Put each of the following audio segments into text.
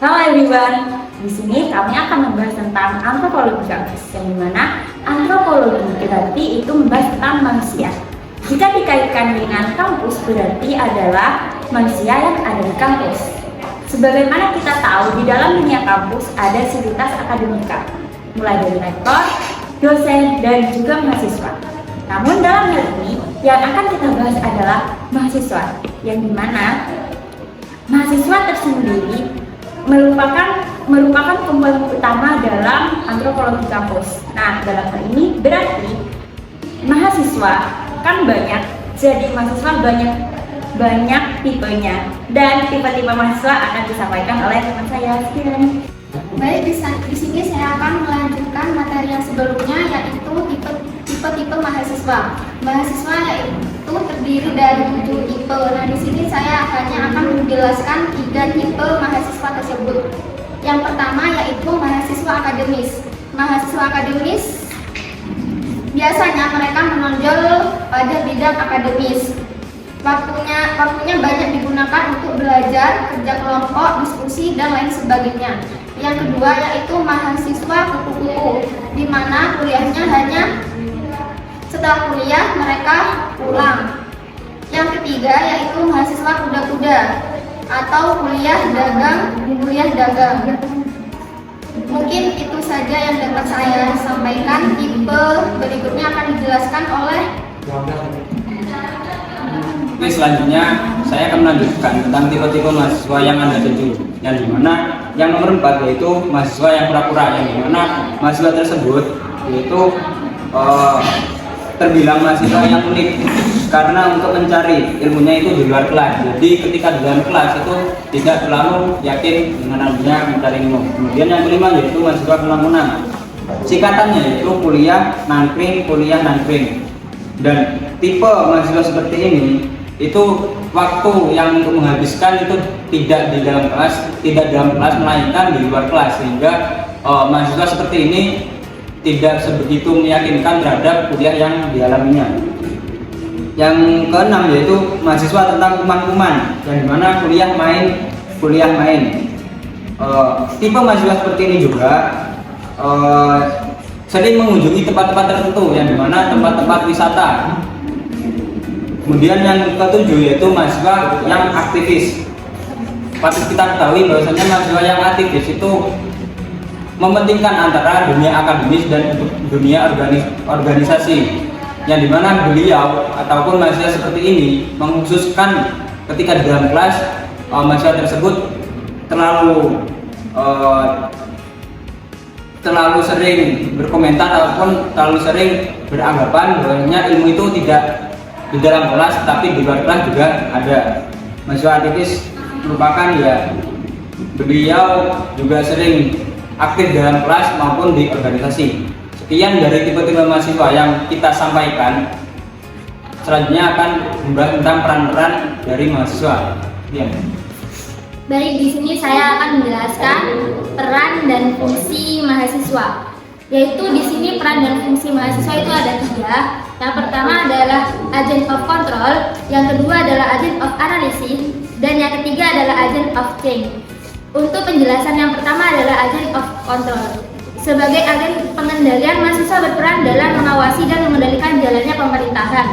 Halo everyone, di sini kami akan membahas tentang antropologi kampus, yang dimana antropologi berarti itu membahas tentang manusia. Jika dikaitkan dengan kampus berarti adalah manusia yang ada di kampus. Sebagaimana kita tahu, di dalam dunia kampus ada sivitas akademika, mulai dari rektor, dosen, dan juga mahasiswa. Namun dalam hal ini yang akan kita bahas adalah mahasiswa, yang dimana mahasiswa tersendiri merupakan komponen utama dalam antropologi kampus. Nah, dalam hal ini berarti mahasiswa kan banyak, jadi mahasiswa banyak tipenya, dan tipe-tipe mahasiswa akan disampaikan oleh teman saya sekian. Baik, di sini saya akan melanjutkan materi yang sebelumnya, yaitu tipe-tipe mahasiswa. Mahasiswa yaitu terdiri dari 7 tipe. Nah, di sini saya hanya akan menjelaskan 3 tipe mahasiswa tersebut. Yang pertama yaitu mahasiswa akademis. Mahasiswa akademis biasanya mereka menonjol pada bidang akademis. Waktunya banyak digunakan untuk belajar, kerja kelompok, diskusi, dan lain sebagainya. Yang kedua yaitu mahasiswa kupu-kupu, di mana kuliahnya hanya setelah kuliah mereka pulang. Yang ketiga yaitu mahasiswa kuda-kuda atau kuliah dagang. Mungkin itu saja yang dapat saya sampaikan. Tipe berikutnya akan dijelaskan oleh. Oke, selanjutnya saya akan melanjutkan tentang tipe-tipe mahasiswa yang ada 7, yang dimana yang nomor 4 yaitu mahasiswa yang pura-pura, yang dimana mahasiswa tersebut yaitu terbilang mahasiswa yang unik karena untuk mencari ilmunya itu di luar kelas. Jadi ketika di dalam kelas itu tidak terlalu yakin dengan adanya mencari ilmu. Kemudian yang kelima yaitu mahasiswa kenamunan. Singkatannya yaitu kuliah nangkring. Dan tipe mahasiswa seperti ini itu waktu yang untuk menghabiskan itu tidak di dalam kelas melainkan di luar kelas, sehingga mahasiswa seperti ini tidak sebegitu meyakinkan terhadap kuliah yang dialaminya. Yang keenam yaitu mahasiswa tentang kuman-kuman, yang dimana kuliah main. Tipe mahasiswa seperti ini juga sering mengunjungi tempat-tempat tertentu, yang dimana tempat-tempat wisata. Kemudian yang ketujuh yaitu mahasiswa yang aktivis. Patut kita ketahui bahwasanya mahasiswa yang aktivis itu mementingkan antara dunia akademis dan dunia organisasi, yang dimana beliau ataupun mahasiswa seperti ini mengkhususkan ketika di dalam kelas mahasiswa tersebut terlalu sering berkomentar ataupun terlalu sering beranggapan bahwasanya ilmu itu tidak di dalam kelas tapi di luar kelas juga ada. Mahasiswa aktivis merupakan beliau juga sering aktif dalam kelas maupun di organisasi. Sekian dari tipe-tipe mahasiswa yang kita sampaikan. Selanjutnya akan membahas tentang peran-peran dari mahasiswa. Baik, di sini saya akan menjelaskan peran dan fungsi mahasiswa. Yaitu di sini peran dan fungsi mahasiswa itu ada 3. Yang pertama adalah agent of control, yang kedua adalah agent of analysis, dan yang ketiga adalah agent of change. Untuk penjelasan yang pertama adalah agent of control. Sebagai agen pengendalian, mahasiswa berperan dalam mengawasi dan mengendalikan jalannya pemerintahan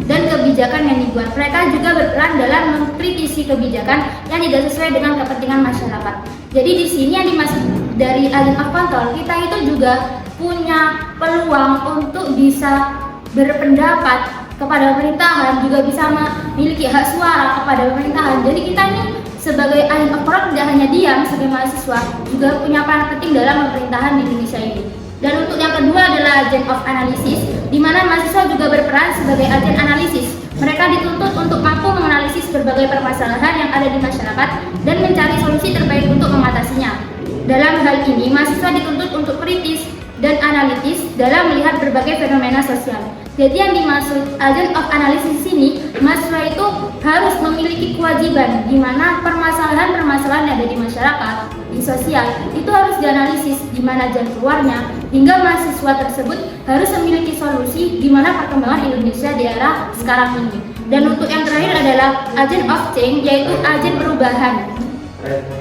dan kebijakan yang dibuat. Mereka juga berperan dalam mengkritisi kebijakan yang tidak sesuai dengan kepentingan masyarakat. Jadi di sini yang dimaksud dari agent of control, kita itu juga punya peluang untuk bisa berpendapat kepada pemerintahan, juga bisa memiliki hak suara kepada pemerintahan. Jadi kita ini sebagai agent of control tidak hanya diam sebagai mahasiswa, juga punya peran penting dalam pemerintahan di Indonesia ini. Dan untuk yang kedua adalah agent of analysis, di mana mahasiswa juga berperan sebagai agen analisis. Mereka dituntut untuk mampu menganalisis berbagai permasalahan yang ada di masyarakat dan mencari solusi terbaik untuk mengatasinya. Dalam hal ini, mahasiswa dituntut untuk kritis dan analitis dalam melihat berbagai fenomena sosial. Jadi yang dimaksud agent of analysis ini, mahasiswa itu harus memiliki kewajiban di mana permasalahan-permasalahan yang ada di masyarakat, di sosial, itu harus dianalisis di mana jalan keluarnya, hingga mahasiswa tersebut harus memiliki solusi di mana perkembangan Indonesia di era sekarang ini. Dan untuk yang terakhir adalah agent of change, yaitu agen perubahan.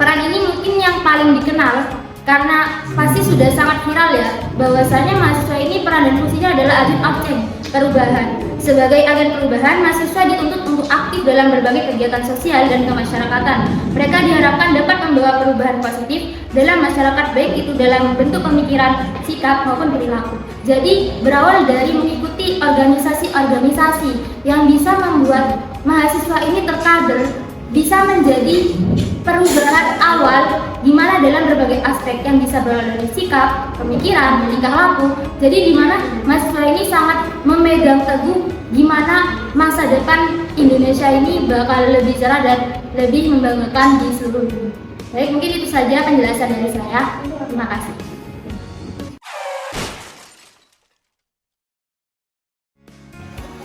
Peran ini mungkin yang paling dikenal karena pasti sudah sangat viral ya, bahwasanya mahasiswa ini peran dan fungsinya adalah agent of change, perubahan. Sebagai agen perubahan, mahasiswa dituntut untuk aktif dalam berbagai kegiatan sosial dan kemasyarakatan. Mereka diharapkan dapat membawa perubahan positif dalam masyarakat, baik itu dalam bentuk pemikiran, sikap, maupun perilaku. Jadi berawal dari mengikuti organisasi-organisasi yang bisa membuat mahasiswa ini terkader, bisa menjadi perubahan awal di mana dalam berbagai aspek yang bisa berawal dari sikap, pemikiran, tingkah laku. Jadi di mana mahasiswa ini sangat memegang teguh di mana masa depan Indonesia ini bakal lebih cerah dan lebih membanggakan di seluruh dunia. Baik, mungkin itu saja penjelasan dari saya. Terima kasih.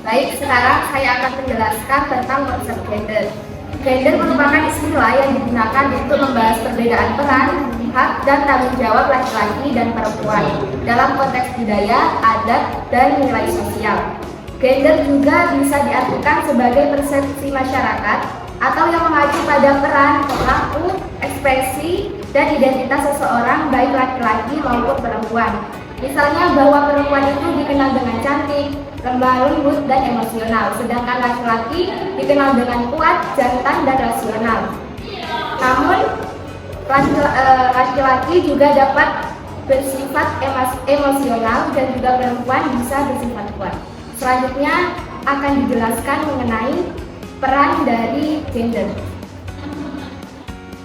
Baik, sekarang saya akan menjelaskan tentang konsep gender. Gender merupakan istilah yang digunakan untuk membahas perbedaan peran, hak, dan tanggung jawab laki-laki dan perempuan dalam konteks budaya, adat, dan nilai sosial. Gender juga bisa diartikan sebagai persepsi masyarakat atau yang mengacu pada peran, perilaku, ekspresi, dan identitas seseorang baik laki-laki maupun perempuan. Misalnya bahwa perempuan itu dikenal dengan cantik, lemah lembut, dan emosional, sedangkan laki-laki dikenal dengan kuat, jantan, dan rasional. Namun, laki-laki juga dapat bersifat emosional dan juga perempuan bisa bersifat kuat. Selanjutnya akan dijelaskan mengenai peran dari gender.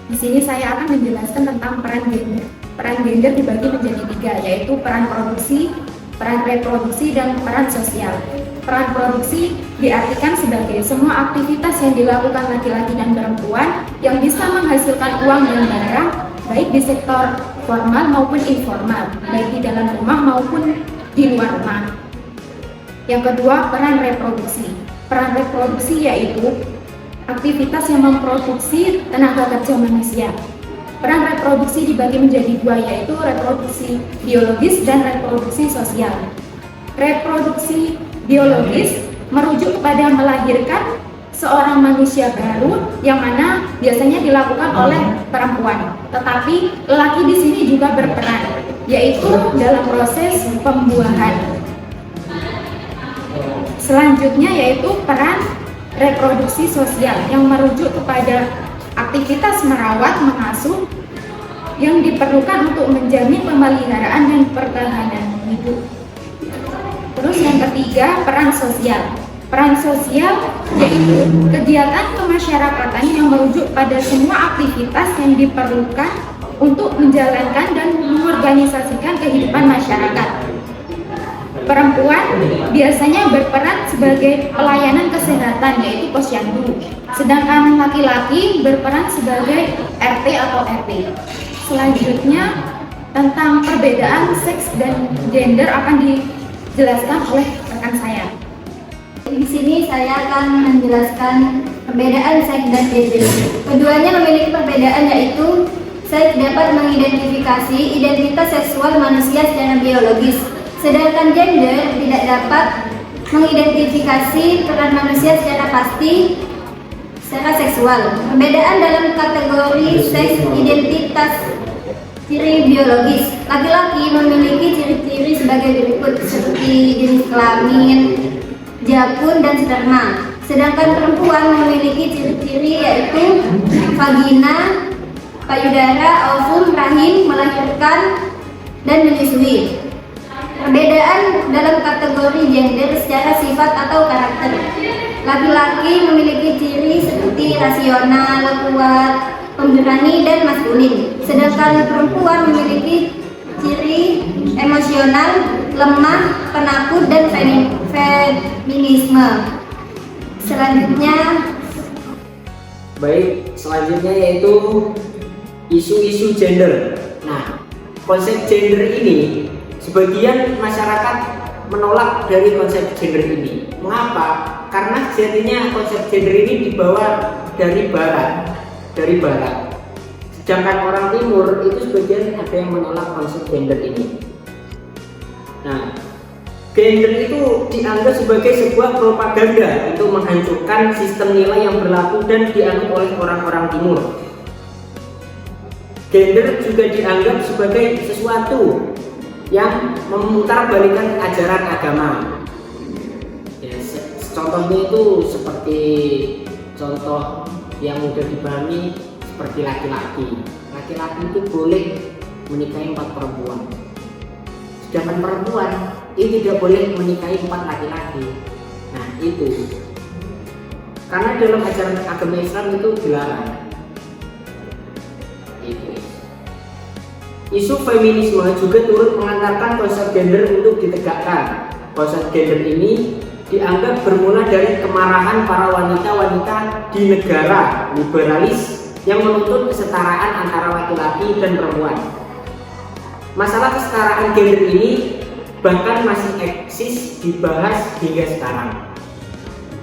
Di sini saya akan menjelaskan tentang peran gender. Peran gender dibagi menjadi 3, yaitu peran produksi, peran reproduksi, dan peran sosial. Peran produksi diartikan sebagai semua aktivitas yang dilakukan laki-laki dan perempuan yang bisa menghasilkan uang dan barang, baik di sektor formal maupun informal, baik di dalam rumah maupun di luar rumah. Yang kedua, peran reproduksi. Peran reproduksi yaitu aktivitas yang memproduksi tenaga kerja manusia. Peran reproduksi dibagi menjadi 2, yaitu reproduksi biologis dan reproduksi sosial. Reproduksi biologis merujuk kepada melahirkan seorang manusia baru yang mana biasanya dilakukan oleh perempuan. Tetapi lelaki di sini juga berperan, yaitu dalam proses pembuahan. Selanjutnya yaitu peran reproduksi sosial yang merujuk kepada aktivitas merawat, mengasuh yang diperlukan untuk menjamin pemeliharaan dan pertahanan hidup. Terus yang ketiga, peran sosial. Peran sosial yaitu kegiatan kemasyarakatan yang merujuk pada semua aktivitas yang diperlukan untuk menjalankan dan mengorganisasikan kehidupan masyarakat. Perempuan biasanya berperan sebagai pelayanan kesehatan, yaitu posyandu, sedangkan laki-laki berperan sebagai RT atau RP. Selanjutnya tentang perbedaan seks dan gender akan dijelaskan oleh rekan saya. Di sini saya akan menjelaskan perbedaan seks dan gender. Keduanya memiliki perbedaan, yaitu seks dapat mengidentifikasi identitas seksual manusia secara biologis, sedangkan gender tidak dapat mengidentifikasi peran manusia secara pasti secara seksual. Perbedaan dalam kategori seks identitas ciri biologis. Laki-laki memiliki ciri-ciri sebagai berikut, seperti jenis kelamin, jakun, dan sperma. Sedangkan perempuan memiliki ciri-ciri yaitu vagina, payudara, ovum, rahim, melahirkan, dan menyusui. Perbedaan dalam kategori gender secara sifat atau karakter. Laki-laki memiliki ciri seperti rasional, kuat, pemberani, dan maskulin. Sedangkan perempuan memiliki ciri emosional, lemah, penakut, dan feminisme. Selanjutnya yaitu isu-isu gender. Nah, konsep gender ini sebagian masyarakat menolak dari konsep gender ini. Mengapa? Karena sejatinya konsep gender ini dibawa dari barat. Sedangkan orang timur itu sebagian ada yang menolak konsep gender ini. Nah, gender itu dianggap sebagai sebuah propaganda untuk menghancurkan sistem nilai yang berlaku dan dianut oleh orang-orang timur. Gender juga dianggap sebagai sesuatu yang memutarbalikkan ajaran agama. Ya, contohnya itu seperti contoh yang mudah dipahami seperti laki-laki. Laki-laki itu boleh menikahi 4 perempuan. Sedangkan perempuan itu tidak boleh menikahi 4 laki-laki. Nah itu karena dalam ajaran agama Islam itu dilarang. Itu. Isu feminisme juga turut mengantarkan konsep gender untuk ditegakkan. Konsep gender ini dianggap bermula dari kemarahan para wanita-wanita di negara liberalis yang menuntut kesetaraan antara laki-laki dan perempuan. Masalah kesetaraan gender ini bahkan masih eksis dibahas hingga sekarang.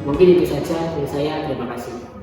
Mungkin itu saja dari saya, terima kasih.